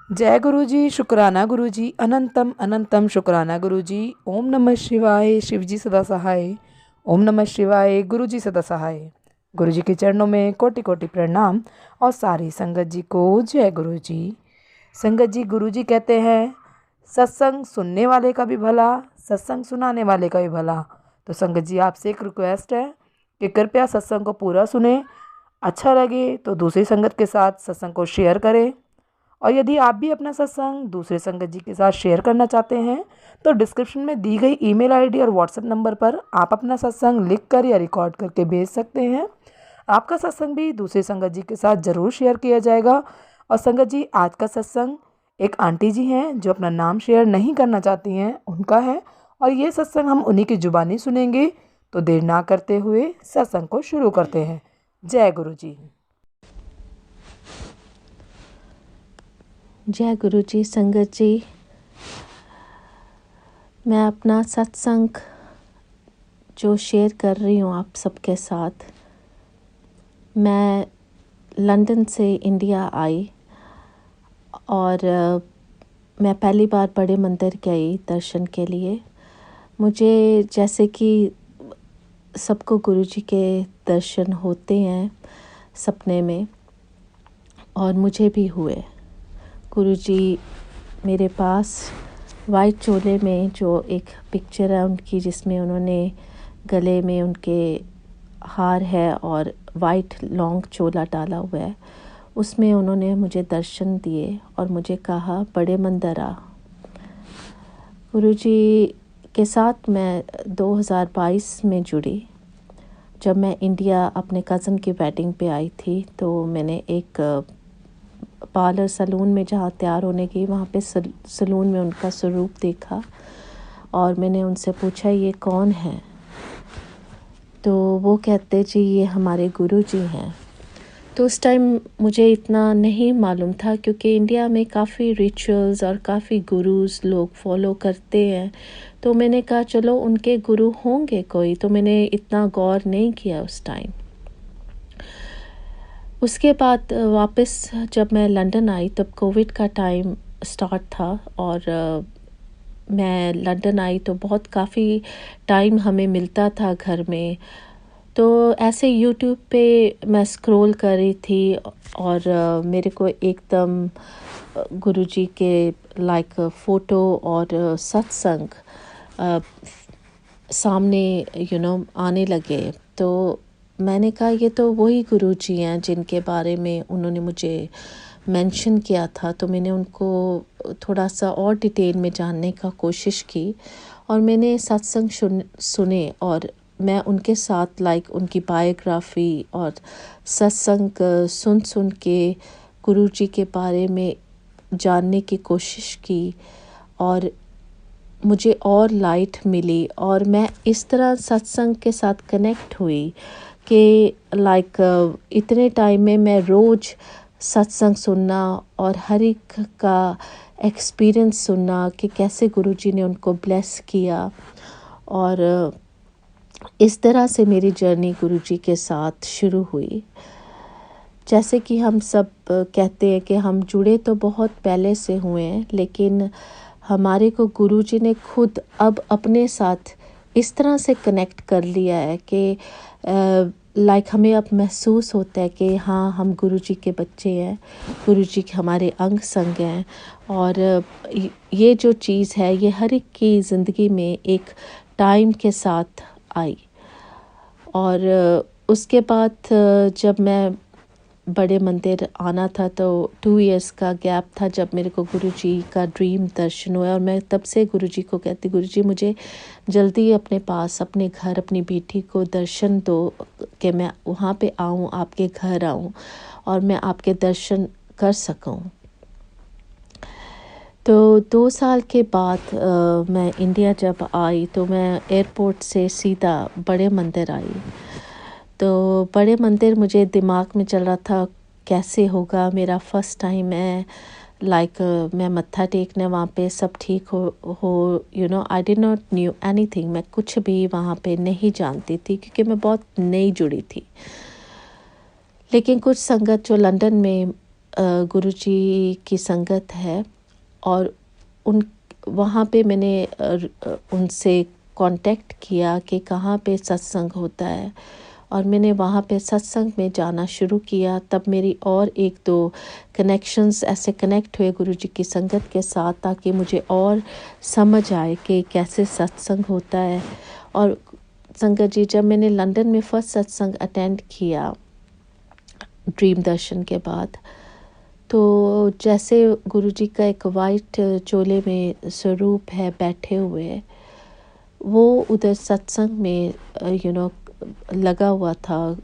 जय गुरु जी, शुक्राना गुरु जी, अनंतम अनंतम शुक्राना गुरु जी। ओम नमः शिवाय, शिव जी सदा सहाय। ओम नमः शिवाय, गुरु जी सदा सहाय। गुरु जी के चरणों में कोटि कोटि प्रणाम और सारी संगत जी को जय गुरु जी। संगत जी, गुरु जी कहते हैं सत्संग सुनने वाले का भी भला, सत्संग सुनाने वाले का भी भला। तो संगत जी, आपसे एक रिक्वेस्ट है कि कृपया सत्संग को पूरा सुने। अच्छा लगे तो दूसरी संगत के साथ सत्संग को शेयर करें। और यदि आप भी अपना सत्संग दूसरे संगत जी के साथ शेयर करना चाहते हैं तो डिस्क्रिप्शन में दी गई ईमेल आईडी और व्हाट्सएप नंबर पर आप अपना सत्संग लिख कर या रिकॉर्ड करके भेज सकते हैं। आपका सत्संग भी दूसरे संगत जी के साथ ज़रूर शेयर किया जाएगा। और संगत जी, आज का सत्संग एक आंटी जी हैं जो अपना नाम शेयर नहीं करना चाहती हैं, उनका है। और ये सत्संग हम उन्हीं की जुबानी सुनेंगे। तो देर ना करते हुए सत्संग को शुरू करते हैं। जय गुरु जी। जय गुरु जी। संगत जी, मैं अपना सत्संग जो शेयर कर रही हूँ आप सबके साथ, मैं लंदन से इंडिया आई और मैं पहली बार बड़े मंदिर गई दर्शन के लिए। मुझे जैसे कि सबको गुरु जी के दर्शन होते हैं सपने में, और मुझे भी हुए। गुरु जी मेरे पास वाइट चोले में जो एक पिक्चर है उनकी, जिसमें उन्होंने गले में उनके हार है और वाइट लॉन्ग चोला डाला हुआ है, उसमें उन्होंने मुझे दर्शन दिए और मुझे कहा बड़े मंदिर आ। गुरु जी के साथ मैं 2022 में जुड़ी। जब मैं इंडिया अपने कज़न की वेडिंग पे आई थी तो मैंने एक पार्लर सलून में जहाँ तैयार होने गई, वहाँ पे सलून में उनका स्वरूप देखा और मैंने उनसे पूछा ये कौन है। तो वो कहते जी ये हमारे गुरु जी हैं। तो उस टाइम मुझे इतना नहीं मालूम था, क्योंकि इंडिया में काफ़ी रिचुअल्स और काफ़ी गुरुज लोग फॉलो करते हैं। तो मैंने कहा चलो उनके गुरु होंगे कोई, तो मैंने इतना गौर नहीं किया उस टाइम। उसके बाद वापस जब मैं लंदन आई तब कोविड का टाइम स्टार्ट था और मैं लंदन आई तो बहुत काफ़ी टाइम हमें मिलता था घर में। तो ऐसे यूट्यूब पे मैं स्क्रॉल कर रही थी और मेरे को एकदम गुरुजी के लाइक फ़ोटो और सत्संग सामने आने लगे। तो मैंने कहा ये तो वही गुरुजी हैं जिनके बारे में उन्होंने मुझे मेंशन किया था। तो मैंने उनको थोड़ा सा और डिटेल में जानने का कोशिश की और मैंने सत्संग सुने और मैं उनके साथ लाइक उनकी बायोग्राफी और सत्संग सुन के गुरुजी के बारे में जानने की कोशिश की और मुझे और लाइट मिली और मैं इस तरह सत्संग के साथ कनेक्ट हुई कि लाइक इतने टाइम में मैं रोज़ सत्संग सुनना और हर एक का एक्सपीरियंस सुनना कि कैसे गुरुजी ने उनको ब्लेस किया। और इस तरह से मेरी जर्नी गुरुजी के साथ शुरू हुई। जैसे कि हम सब कहते हैं कि हम जुड़े तो बहुत पहले से हुए हैं, लेकिन हमारे को गुरुजी ने खुद अब अपने साथ इस तरह से कनेक्ट कर लिया है कि लाइक हमें अब महसूस होता है कि हाँ हम गुरुजी के बच्चे हैं, गुरुजी के हमारे अंग संग हैं। और ये जो चीज़ है ये हर एक की ज़िंदगी में एक टाइम के साथ आई। और उसके बाद जब मैं बड़े मंदिर आना था तो 2 इयर्स का गैप था जब मेरे को गुरुजी का ड्रीम दर्शन हुआ। और मैं तब से गुरुजी को कहती, गुरुजी मुझे जल्दी अपने पास अपने घर अपनी बेटी को दर्शन दो कि मैं वहाँ पे आऊँ, आपके घर आऊँ और मैं आपके दर्शन कर सकूँ। तो 2 साल के बाद मैं इंडिया जब आई तो मैं एयरपोर्ट से सीधा बड़े मंदिर आई। तो बड़े मंदिर मुझे दिमाग में चल रहा था कैसे होगा, मेरा फर्स्ट टाइम है, लाइक मैं मत्था टेकने वहाँ पे सब ठीक हो I did not new anything. मैं कुछ भी वहाँ पे नहीं जानती थी क्योंकि मैं बहुत नई जुड़ी थी। लेकिन कुछ संगत जो लंदन में गुरुजी की संगत है, और उन वहाँ पे मैंने उनसे कांटेक्ट किया कि कहाँ पे सत्संग होता है, और मैंने वहाँ पे सत्संग में जाना शुरू किया। तब मेरी और एक दो कनेक्शंस ऐसे कनेक्ट हुए गुरुजी की संगत के साथ, ताकि मुझे और समझ आए कि कैसे सत्संग होता है। और संगत जी, जब मैंने लंदन में फर्स्ट सत्संग अटेंड किया ड्रीम दर्शन के बाद, तो जैसे गुरुजी का एक वाइट चोले में स्वरूप है बैठे हुए, वो उधर सत्संग में लगा हुआ था।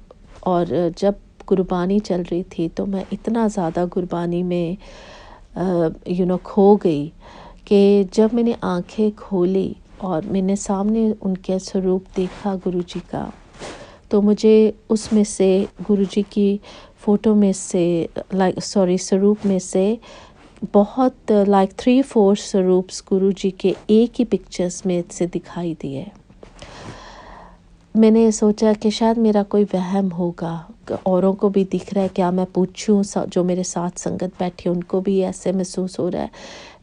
और जब गुरबानी चल रही थी तो मैं इतना ज़्यादा गुरबानी में खो गई कि जब मैंने आंखें खोली और मैंने सामने उनके स्वरूप देखा गुरुजी का, तो मुझे उसमें से गुरुजी की फ़ोटो में से स्वरूप में से बहुत 3-4 स्वरूप्स गुरुजी के एक ही पिक्चर्स में से दिखाई दिए। मैंने सोचा कि शायद मेरा कोई वहम होगा, औरों को भी दिख रहा है, क्या मैं पूछूं, जो मेरे साथ संगत बैठी उनको भी ऐसे महसूस हो रहा है।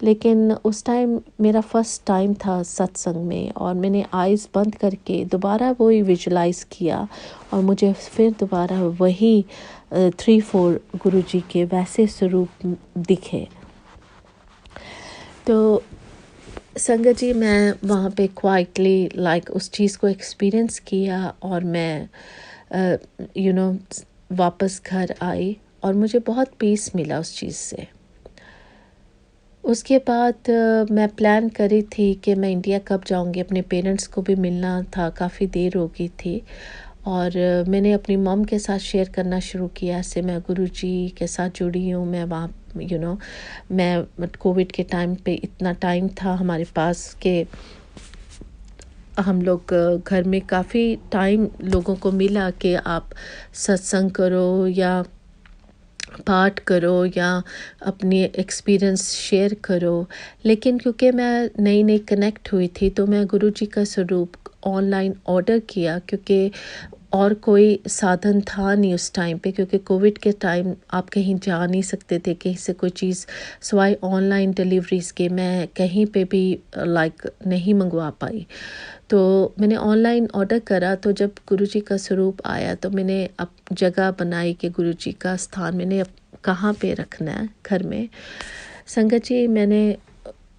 लेकिन उस टाइम मेरा फर्स्ट टाइम था सत्संग में, और मैंने आइज़ बंद करके दोबारा वही विजुलाइज़ किया, और मुझे फिर दोबारा वही 3-4 गुरुजी के वैसे स्वरूप दिखे। तो संगत जी, मैं वहाँ पे क्वाइटली उस चीज़ को एक्सपीरियंस किया, और मैं वापस घर आई, और मुझे बहुत पीस मिला उस चीज़ से। उसके बाद मैं प्लान करी थी कि मैं इंडिया कब जाऊँगी, अपने पेरेंट्स को भी मिलना था, काफ़ी देर हो गई थी। और मैंने अपनी मॉम के साथ शेयर करना शुरू किया, ऐसे मैं गुरुजी के साथ जुड़ी हूँ। मैं वहाँ मैं कोविड के टाइम पे इतना टाइम था हमारे पास कि हम लोग घर में काफ़ी टाइम लोगों को मिला कि आप सत्संग करो या पाठ करो या अपनी एक्सपीरियंस शेयर करो। लेकिन क्योंकि मैं नई नई कनेक्ट हुई थी, तो मैं गुरुजी का स्वरूप ऑनलाइन ऑर्डर किया, क्योंकि और कोई साधन था नहीं उस टाइम पे, क्योंकि कोविड के टाइम आप कहीं जा नहीं सकते थे कहीं से कोई चीज़, सिवाय ऑनलाइन डिलीवरीज़ के मैं कहीं पे भी नहीं मंगवा पाई। तो मैंने ऑनलाइन ऑर्डर करा, तो जब गुरुजी का स्वरूप आया तो मैंने अब जगह बनाई कि गुरुजी का स्थान मैंने कहाँ पे रखना है घर में। संगत जी, मैंने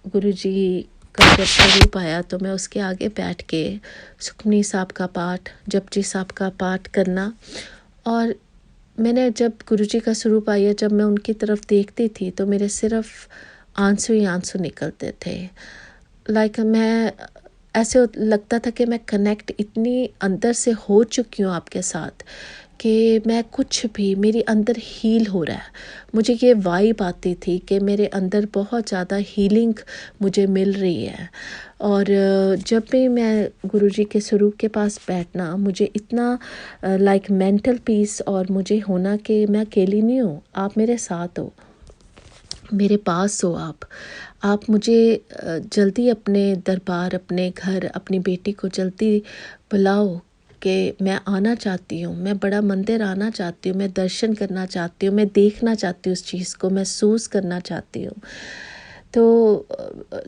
गुरुजी का जब स्वरूप आया तो मैं उसके आगे बैठ के सुखमनी साहब का पाठ, जपजी साहब का पाठ करना, और मैंने जब गुरुजी का स्वरूप आया, जब मैं उनकी तरफ देखती थी तो मेरे सिर्फ आंसू ही आंसू निकलते थे। मैं ऐसे लगता था कि मैं कनेक्ट इतनी अंदर से हो चुकी हूँ आपके साथ कि मैं कुछ भी मेरे अंदर हील हो रहा है। मुझे ये वाइब आती थी कि मेरे अंदर बहुत ज़्यादा हीलिंग मुझे मिल रही है। और जब भी मैं गुरुजी के स्वरूप के पास बैठना, मुझे इतना मेंटल पीस, और मुझे होना कि मैं अकेली नहीं हूँ, आप मेरे साथ हो, मेरे पास हो आप मुझे जल्दी अपने दरबार, अपने घर, अपनी बेटी को जल्दी बुलाओ कि मैं आना चाहती हूँ, मैं बड़ा मंदिर आना चाहती हूँ, मैं दर्शन करना चाहती हूँ, मैं देखना चाहती हूँ, उस चीज़ को महसूस करना चाहती हूँ। तो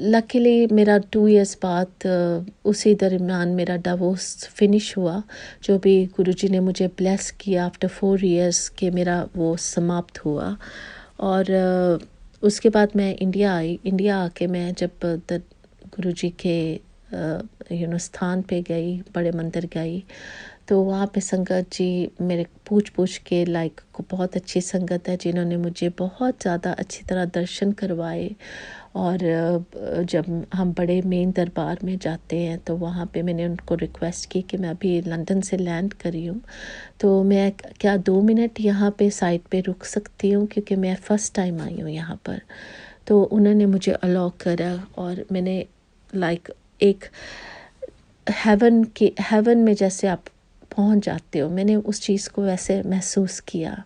लकीली मेरा 2 इयर्स बाद उसी दरमियान मेरा डिवोर्स फिनिश हुआ, जो भी गुरुजी ने मुझे ब्लेस किया आफ्टर 4 इयर्स के मेरा वो समाप्त हुआ। और उसके बाद मैं इंडिया आई। इंडिया आके मैं जब गुरुजी के स्थान पे गई, बड़े मंदिर गई, तो वहाँ पे संगत जी मेरे पूछ के बहुत अच्छी संगत है, जिन्होंने मुझे बहुत ज़्यादा अच्छी तरह दर्शन करवाए। और जब हम बड़े मेन दरबार में जाते हैं तो वहाँ पे मैंने उनको रिक्वेस्ट की कि मैं अभी लंदन से लैंड करी हूँ, तो मैं क्या 2 मिनट यहाँ पे साइड पे रुक सकती हूँ, क्योंकि मैं फ़र्स्ट टाइम आई हूँ यहाँ पर। तो उन्होंने मुझे अलाउ करा, और मैंने एक हेवन में जैसे आप पहुँच जाते हो, मैंने उस चीज़ को वैसे महसूस किया।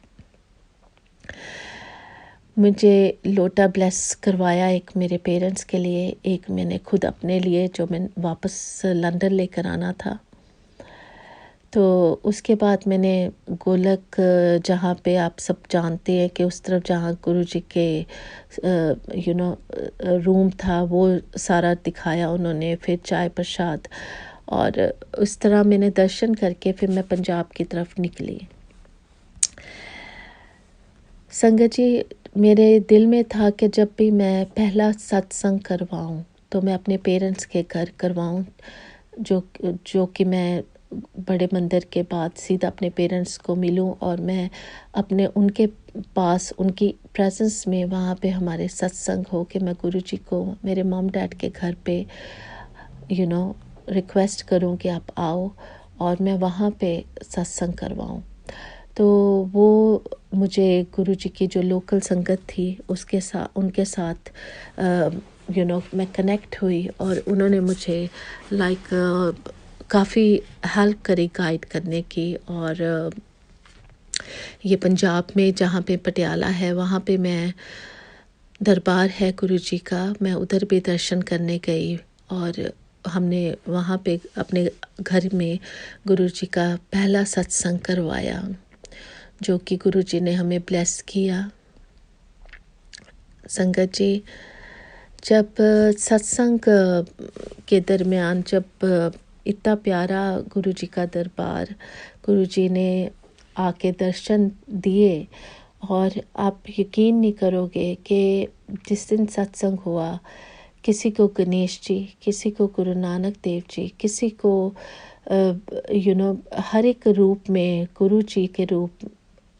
मुझे लोटा ब्लेस करवाया, एक मेरे पेरेंट्स के लिए, एक मैंने खुद अपने लिए, जो मैं वापस लंदन लेकर आना था। तो उसके बाद मैंने गोलक, जहाँ पे आप सब जानते हैं कि उस तरफ जहाँ गुरुजी के रूम था, वो सारा दिखाया उन्होंने। फिर चाय प्रसाद, और उस तरह मैंने दर्शन करके फिर मैं पंजाब की तरफ निकली। संगत जी, मेरे दिल में था कि जब भी मैं पहला सत्संग करवाऊं तो मैं अपने पेरेंट्स के घर करवाऊं, जो कि मैं बड़े मंदिर के बाद सीधा अपने पेरेंट्स को मिलूं और मैं अपने उनके पास उनकी प्रेजेंस में वहाँ पे हमारे सत्संग हो, कि मैं गुरुजी को मेरे मॉम डैड के घर पे रिक्वेस्ट करूं कि आप आओ और मैं वहाँ पे सत्संग करवाऊं। तो वो मुझे गुरुजी की जो लोकल संगत थी उनके साथ मैं कनेक्ट हुई, और उन्होंने मुझे काफ़ी हेल्प करी गाइड करने की। और ये पंजाब में जहाँ पे पटियाला है, वहाँ पे मैं दरबार है गुरुजी का, मैं उधर भी दर्शन करने गई। और हमने वहाँ पे अपने घर में गुरुजी का पहला सत्संग करवाया, जो कि गुरुजी ने हमें ब्लेस किया। संगत जी, जब सत्संग के दरमियान, जब इतना प्यारा गुरुजी का दरबार, गुरुजी ने आके दर्शन दिए, और आप यकीन नहीं करोगे कि जिस दिन सत्संग हुआ, किसी को गणेश जी, किसी को गुरु नानक देव जी, किसी को हर एक रूप में गुरु जी के रूप,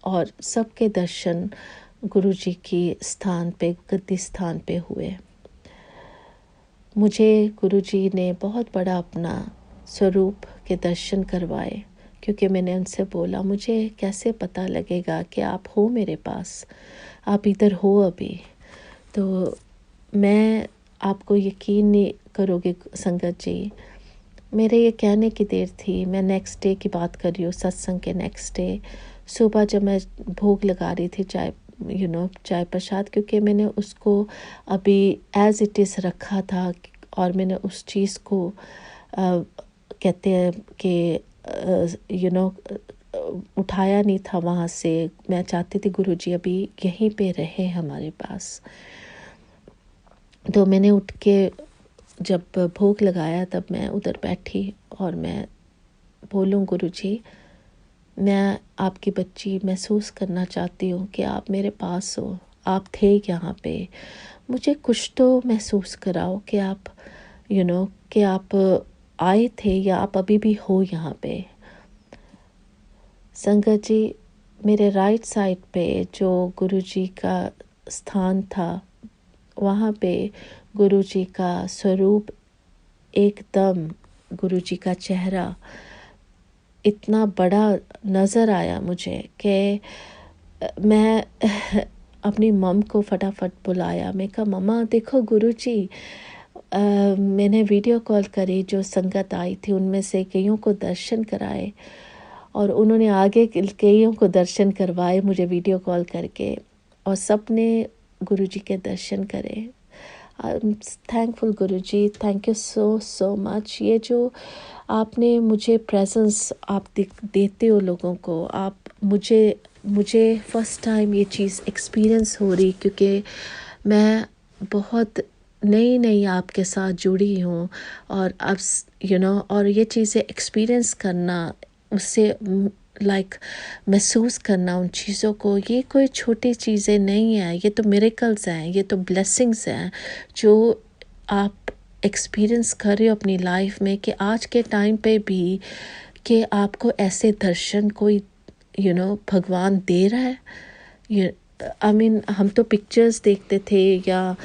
और सबके दर्शन गुरु जी की स्थान पे, गद्दी स्थान पे हुए। मुझे गुरु जी ने बहुत बड़ा अपना स्वरूप के दर्शन करवाए, क्योंकि मैंने उनसे बोला, मुझे कैसे पता लगेगा कि आप हो मेरे पास, आप इधर हो अभी। तो मैं आपको यकीन नहीं करोगे संगत जी, मेरे ये कहने की देर थी। मैं नेक्स्ट डे की बात कर रही हूँ, सत्संग के नेक्स्ट डे सुबह जब मैं भोग लगा रही थी चाय प्रसाद, क्योंकि मैंने उसको अभी एज इट इज़ रखा था, और मैंने उस चीज़ को कहते हैं कि उठाया नहीं था वहाँ से। मैं चाहती थी गुरुजी अभी यहीं पे रहे हमारे पास। तो मैंने उठ के जब भोग लगाया, तब मैं उधर बैठी और मैं बोलूं, गुरुजी, मैं आपकी बच्ची महसूस करना चाहती हूँ कि आप मेरे पास हो, आप थे यहाँ पे, मुझे कुछ तो महसूस कराओ कि आप कि आप आए थे या आप अभी भी हो यहाँ पे। संगत जी, मेरे राइट साइड पे जो गुरुजी का स्थान था, वहाँ पे गुरुजी का स्वरूप, एकदम गुरुजी का चेहरा इतना बड़ा नज़र आया मुझे कि मैं अपनी मम को फटाफट बुलाया। मैं कहा, मम्मा देखो गुरुजी। मैंने वीडियो कॉल करी, जो संगत आई थी उनमें से कईयों को दर्शन कराए, और उन्होंने आगे कईयों को दर्शन करवाए मुझे वीडियो कॉल करके, और सब ने गुरुजी के दर्शन करे। Thankful Guruji, thank you so much. ये जो आपने मुझे प्रेजेंस आप देते हो लोगों को, आप मुझे फर्स्ट टाइम ये चीज़ एक्सपीरियंस हो रही, क्योंकि मैं बहुत नई आपके साथ जुड़ी हूँ, और अब और ये चीज़ें एक्सपीरियंस करना, उससे महसूस करना उन चीज़ों को, ये कोई छोटी चीज़ें नहीं है, ये तो मिरेकल्स हैं, ये तो ब्लेसिंग्स हैं जो आप एक्सपीरियंस कर रहे हो अपनी लाइफ में, कि आज के टाइम पे भी कि आपको ऐसे दर्शन कोई भगवान दे रहा है। हम तो पिक्चर्स देखते थे या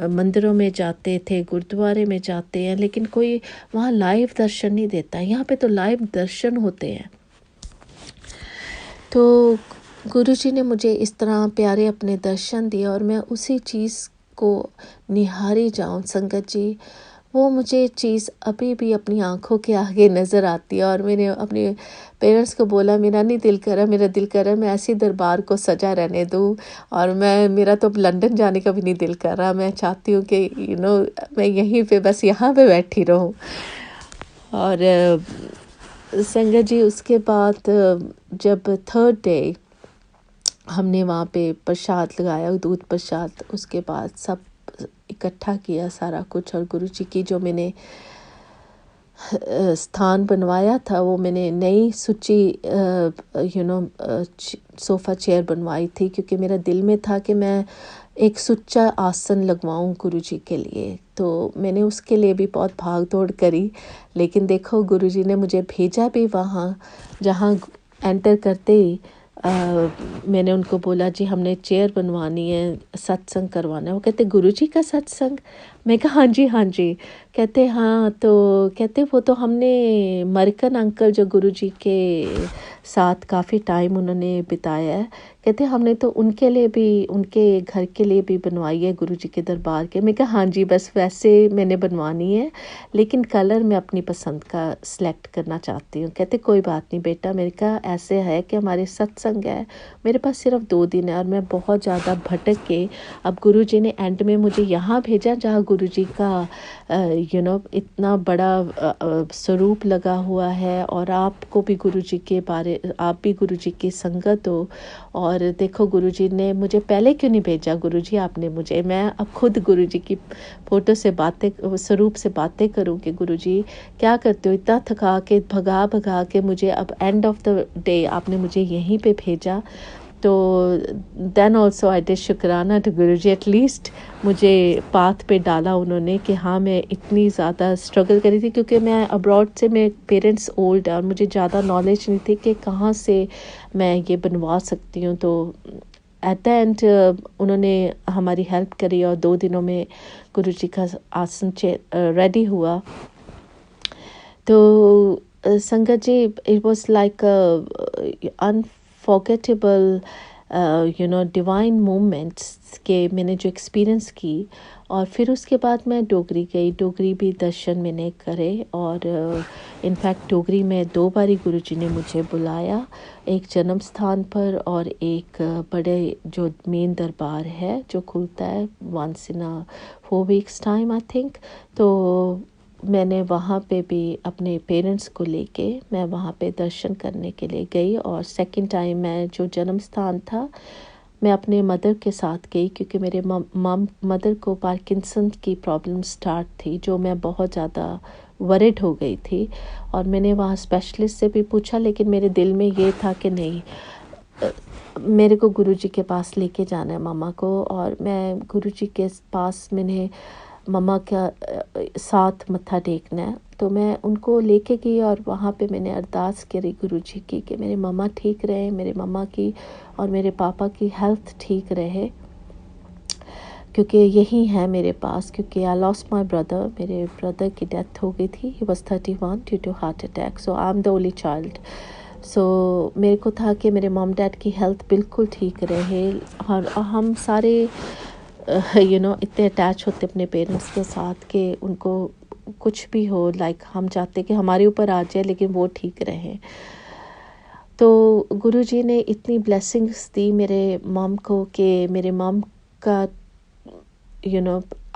मंदिरों में जाते थे, गुरुद्वारे में जाते हैं, लेकिन कोई वहाँ लाइव दर्शन नहीं देता। यहाँ पे तो लाइव दर्शन होते हैं। तो गुरुजी ने मुझे इस तरह प्यारे अपने दर्शन दिए, और मैं उसी चीज़ को निहारी जाऊं। संगत जी, वो मुझे चीज़ अभी भी अपनी आंखों के आगे नज़र आती है, और मैंने अपने पेरेंट्स को बोला, मेरा दिल कर रहा मैं ऐसी दरबार को सजा रहने दूं, और मेरा तो लंदन जाने का भी नहीं दिल कर रहा। मैं चाहती हूँ कि मैं यहीं पे, बस यहाँ पे बैठी रहूँ। और संगत जी उसके बाद जब थर्ड डे हमने वहाँ पे प्रसाद लगाया, दूध प्रसाद, उसके बाद सब इकट्ठा किया सारा कुछ, और गुरु जी की जो मैंने स्थान बनवाया था वो मैंने नई सूची सोफ़ा चेयर बनवाई थी, क्योंकि मेरा दिल में था कि मैं एक सुच्चा आसन लगवाऊं गुरु जी के लिए। तो मैंने उसके लिए भी बहुत भाग दौड़ करी, लेकिन देखो गुरु जी ने मुझे भेजा भी वहाँ, जहाँ एंटर करते ही मैंने उनको बोला जी हमने चेयर बनवानी है, सत्संग करवाना है। वो कहते गुरु जी का सत्संग? मैं कहा हाँ जी हाँ जी। कहते हाँ, तो कहते वो तो हमने मरकन अंकल जो गुरु जी के साथ काफ़ी टाइम उन्होंने बिताया है, कहते हमने तो उनके लिए भी, उनके घर के लिए भी बनवाई है गुरु जी के दरबार के। मैं कहा हाँ जी, बस वैसे मैंने बनवानी है, लेकिन कलर मैं अपनी पसंद का सिलेक्ट करना चाहती हूँ। कहते कोई बात नहीं बेटा। मेरे कहा ऐसे है कि हमारे सत्संग है, मेरे पास सिर्फ 2 दिन है और मैं बहुत ज़्यादा भटक के, अब गुरु जी ने एंड में मुझे यहाँ भेजा जहाँ गुरु जी का इतना बड़ा स्वरूप लगा हुआ है, और आपको भी गुरु जी के बारे, आप भी गुरु जी की संगत हो। और देखो गुरु जी ने मुझे पहले क्यों नहीं भेजा गुरु जी आपने मुझे, मैं अब खुद गुरु जी की फ़ोटो से बातें, स्वरूप से बातें करूं कि गुरु जी क्या करते हो, इतना थका के भगा भगा के मुझे अब एंड ऑफ द डे आपने मुझे यहीं पे भेजा। तो देन ऑल्सो आई डिड शुक्राना टू गुरु जी, एटलीस्ट मुझे पाथ पे डाला उन्होंने कि हाँ मैं इतनी ज़्यादा स्ट्रगल करी थी, क्योंकि मैं अब्रॉड से, मेरे पेरेंट्स ओल्ड है और मुझे ज़्यादा नॉलेज नहीं थी कि कहाँ से मैं ये बनवा सकती हूँ। तो एट द एंड उन्होंने हमारी हेल्प करी और 2 दिनों में गुरु जी का आसन रेडी हुआ। तो Sangat ji it was like unforgettable divine moments के मैंने जो एक्सपीरियंस की। और फिर उसके बाद मैं डोगरी गई, डोगरी भी दर्शन मैंने करे, और इनफैक्ट डोगरी में 2 बारी गुरु जी ने मुझे बुलाया, एक जन्म स्थान पर और एक बड़े जो मेन दरबार है जो खुलता है once in 4 weeks time I think. तो मैंने वहाँ पे भी अपने पेरेंट्स को लेके मैं वहाँ पे दर्शन करने के लिए गई, और सेकंड टाइम मैं जो जन्म स्थान था मैं अपने मदर के साथ गई, क्योंकि मेरे मदर को पार्किंसन की प्रॉब्लम स्टार्ट थी, जो मैं बहुत ज़्यादा वरिड हो गई थी। और मैंने वहाँ स्पेशलिस्ट से भी पूछा, लेकिन मेरे दिल में ये था कि नहीं, मेरे को गुरुजी के पास लेके जाना है मम्मा को। और मैं गुरुजी के पास मैंने मम्मा का साथ मत्था टेकना है, तो मैं उनको लेके गई और वहाँ पे मैंने अरदास करी गुरुजी की कि मेरे मम्मा ठीक रहे, मेरे मम्मा की और मेरे पापा की हेल्थ ठीक रहे, क्योंकि यही है मेरे पास। क्योंकि आई लॉस्ट माई ब्रदर, मेरे ब्रदर की डेथ हो गई थी, he was 31 due to heart attack, so I am the only child. So मेरे को था कि मेरे मॉम डैड की हेल्थ बिल्कुल ठीक रहे, और हम सारे इतने अटैच होते अपने पेरेंट्स के साथ कि उनको कुछ भी हो, लाइक हम चाहते कि हमारे ऊपर आ जाए लेकिन वो ठीक रहे। तो गुरुजी ने इतनी ब्लेसिंग्स दी मेरे मॉम को कि मेरे मॉम का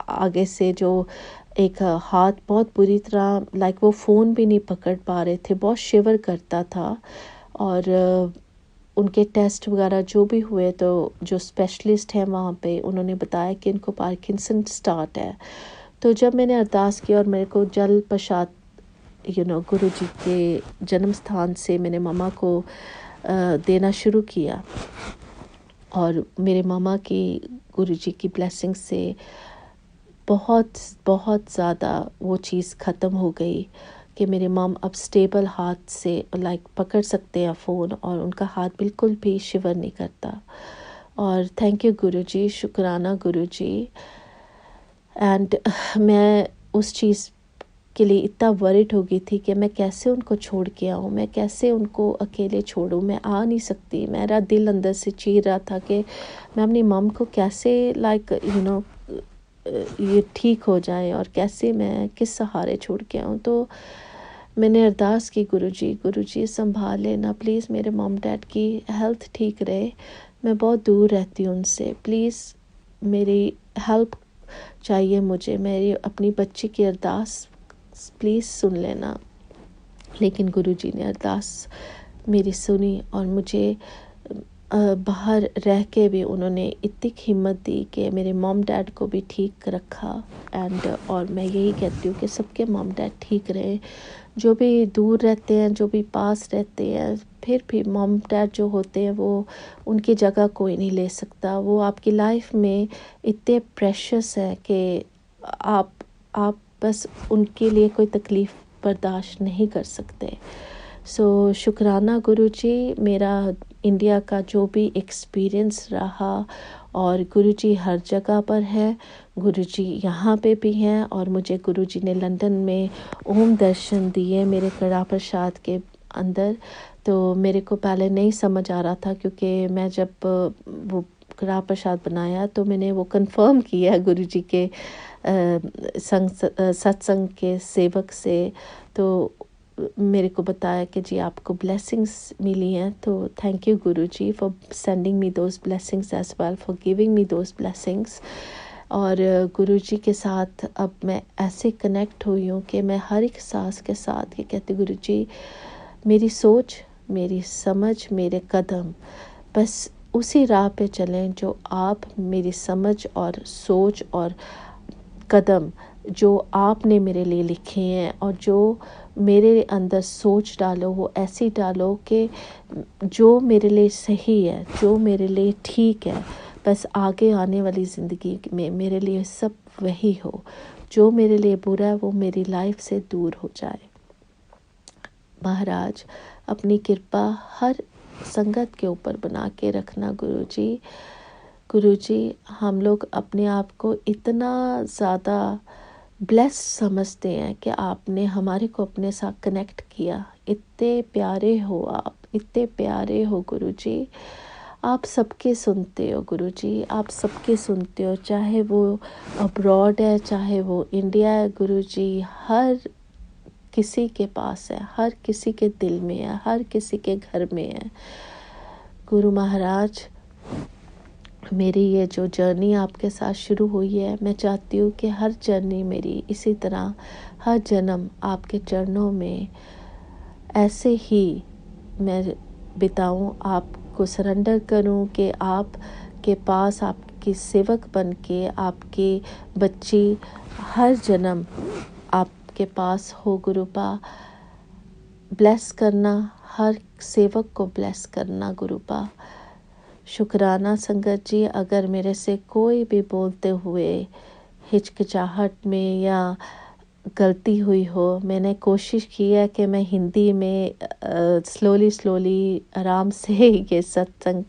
आगे से जो एक हाथ बहुत बुरी तरह, लाइक वो फ़ोन भी नहीं पकड़ पा रहे थे, बहुत शिवर करता था। और उनके टेस्ट वगैरह जो भी हुए, तो जो स्पेशलिस्ट हैं वहाँ पे उन्होंने बताया कि इनको पार्किंसन स्टार्ट है। तो जब मैंने अरदास की और मेरे को जल प्रसाद गुरु जी के जन्म स्थान से मैंने मम्मा को देना शुरू किया, और मेरे मामा की गुरु जी की ब्लेसिंग से बहुत बहुत ज़्यादा वो चीज़ ख़त्म हो गई कि मेरे मॉम अब स्टेबल हाथ से लाइक पकड़ सकते हैं फ़ोन, और उनका हाथ बिल्कुल भी शिवर नहीं करता। और थैंक यू गुरु जी, शुक्राना गुरु जी। एंड मैं उस चीज़ के लिए इतना वरिड हो गई थी कि मैं कैसे उनको छोड़ के आऊँ, मैं कैसे उनको अकेले छोड़ूँ, मैं आ नहीं सकती। मेरा दिल अंदर से चीर रहा था कि मैं अपनी मॉम को कैसे लाइक ये ठीक हो जाए, और कैसे मैं किस सहारे छोड़ के आऊँ। तो मैंने अरदास की, गुरु जी संभाल लेना प्लीज़, मेरे मॉम डैड की हेल्थ ठीक रहे, मैं बहुत दूर रहती हूँ उनसे, प्लीज़ मेरी हेल्प चाहिए मुझे, मेरी अपनी बच्ची की अरदास प्लीज़ सुन लेना। लेकिन गुरुजी ने अरदास मेरी सुनी और मुझे बाहर रह के भी उन्होंने इतनी हिम्मत दी कि मेरे मॉम डैड को भी ठीक रखा। और मैं यही कहती हूँ कि सबके मॉम डैड ठीक रहे, जो भी दूर रहते हैं, जो भी पास रहते हैं, फिर भी मॉम डैड जो होते हैं वो उनकी जगह कोई नहीं ले सकता। वो आपकी लाइफ में इतने प्रेशियस हैं कि आप बस उनके लिए कोई तकलीफ़ बर्दाश्त नहीं कर सकते। शुक्राना गुरुजी, मेरा इंडिया का जो भी एक्सपीरियंस रहा, और गुरुजी हर जगह पर है, गुरुजी यहाँ पे भी हैं, और मुझे गुरुजी ने लंदन में ओम दर्शन दिए मेरे कड़ा प्रसाद के अंदर। तो मेरे को पहले नहीं समझ आ रहा था, क्योंकि मैं जब वो कड़ा प्रसाद बनाया तो मैंने वो कंफर्म किया गुरुजी के सत्संग के सेवक से। तो मेरे को बताया कि जी आपको ब्लेसिंग्स मिली हैं। तो thank you Guruji for sending me those blessings as well, for giving me those blessings. और गुरुजी के साथ अब मैं ऐसे कनेक्ट हुई हूँ कि मैं हर एक सांस के साथ ये कहती, गुरुजी मेरी सोच, मेरी समझ, मेरे कदम बस उसी राह पे चलें जो आप मेरी समझ और सोच और कदम जो आपने मेरे लिए लिखे हैं, और जो मेरे अंदर सोच डालो वो ऐसी डालो कि जो मेरे लिए सही है, जो मेरे लिए ठीक है, बस आगे आने वाली ज़िंदगी में मेरे लिए सब वही हो। जो मेरे लिए बुरा है वो मेरी लाइफ से दूर हो जाए। महाराज अपनी कृपा हर संगत के ऊपर बना के रखना गुरुजी। गुरुजी हम लोग अपने आप को इतना ज़्यादा ब्लेस समझते हैं कि आपने हमारे को अपने साथ कनेक्ट किया। इतने प्यारे हो आप, इतने प्यारे हो गुरुजी। आप सबके सुनते हो गुरुजी, आप सबके सुनते हो, चाहे वो अब्रॉड है, चाहे वो इंडिया है गुरुजी। हर किसी के पास है, हर किसी के दिल में है, हर किसी के घर में है। गुरु महाराज मेरी ये जो जर्नी आपके साथ शुरू हुई है, मैं चाहती हूँ कि हर जर्नी मेरी इसी तरह हर जन्म आपके चरणों में ऐसे ही मैं बिताऊँ, आपको सरेंडर करूँ कि आप के पास आपकी सेवक बन के आपकी बच्ची हर जन्म आपके पास हो। गुरुपा ब्लेस करना, हर सेवक को ब्लेस करना गुरुपा। शुक्राना संगत जी, अगर मेरे से कोई भी बोलते हुए हिचकिचाहट में या गलती हुई हो, मैंने कोशिश की है कि मैं हिंदी में स्लोली आराम से ये सत्संग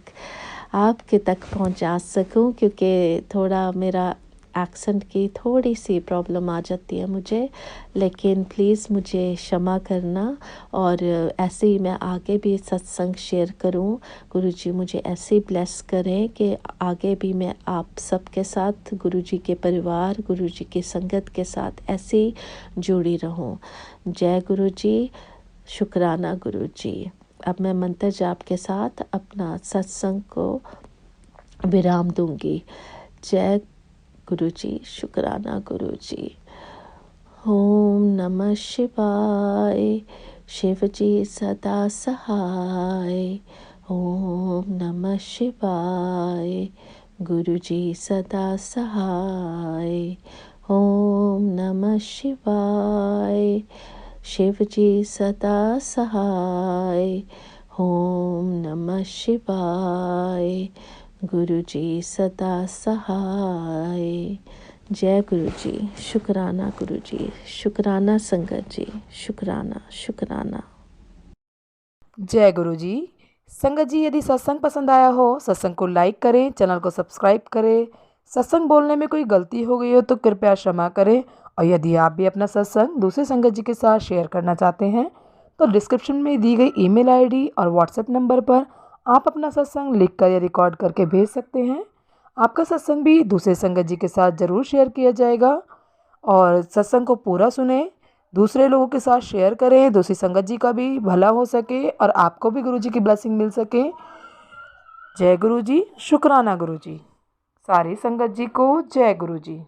आपके तक पहुंचा सकूं, क्योंकि थोड़ा मेरा एक्सेंट की थोड़ी सी प्रॉब्लम आ जाती है मुझे, लेकिन प्लीज़ मुझे क्षमा करना। और ऐसे ही मैं आगे भी सत्संग शेयर करूं। गुरुजी मुझे ऐसे ही ब्लेस करें कि आगे भी मैं आप सबके साथ, गुरुजी के परिवार, गुरुजी की संगत के साथ ऐसे ही जुड़ी रहूं। जय गुरुजी, शुक्राना गुरुजी। अब मैं मंत्र जाप के साथ अपना सत्संग को विराम दूंगी। जय गुरुजी, शुक्राना गुरुजी। ओम नमः शिवाय, शिव जी सदा सहाय। ओम नमः शिवाय, गुरुजी सदा सहाय। ओम नमः शिवाय, शिव जी सदा सहाय। ओम नमः शिवाय, गुरुजी सदा सहाय। जय गुरुजी, शुक्राना गुरुजी, शुक्राना संगत जी, शुक्राना शुक्राना। जय गुरु जी। संगत जी, यदि सत्संग पसंद आया हो, सत्संग को लाइक करें, चैनल को सब्सक्राइब करें। सत्संग बोलने में कोई गलती हो गई हो तो कृपया क्षमा करें। और यदि आप भी अपना सत्संग दूसरे संगत जी के साथ शेयर करना चाहते हैं तो डिस्क्रिप्शन में दी गई ईमेल आईडी और व्हाट्सएप नंबर पर आप अपना सत्संग लिखकर या रिकॉर्ड करके भेज सकते हैं। आपका सत्संग भी दूसरे संगत जी के साथ ज़रूर शेयर किया जाएगा। और सत्संग को पूरा सुने, दूसरे लोगों के साथ शेयर करें, दूसरी संगत जी का भी भला हो सके और आपको भी गुरु जी की ब्लेसिंग मिल सके। जय गुरु जी, शुक्राना गुरु जी। सारी संगत जी को जय गुरु जी।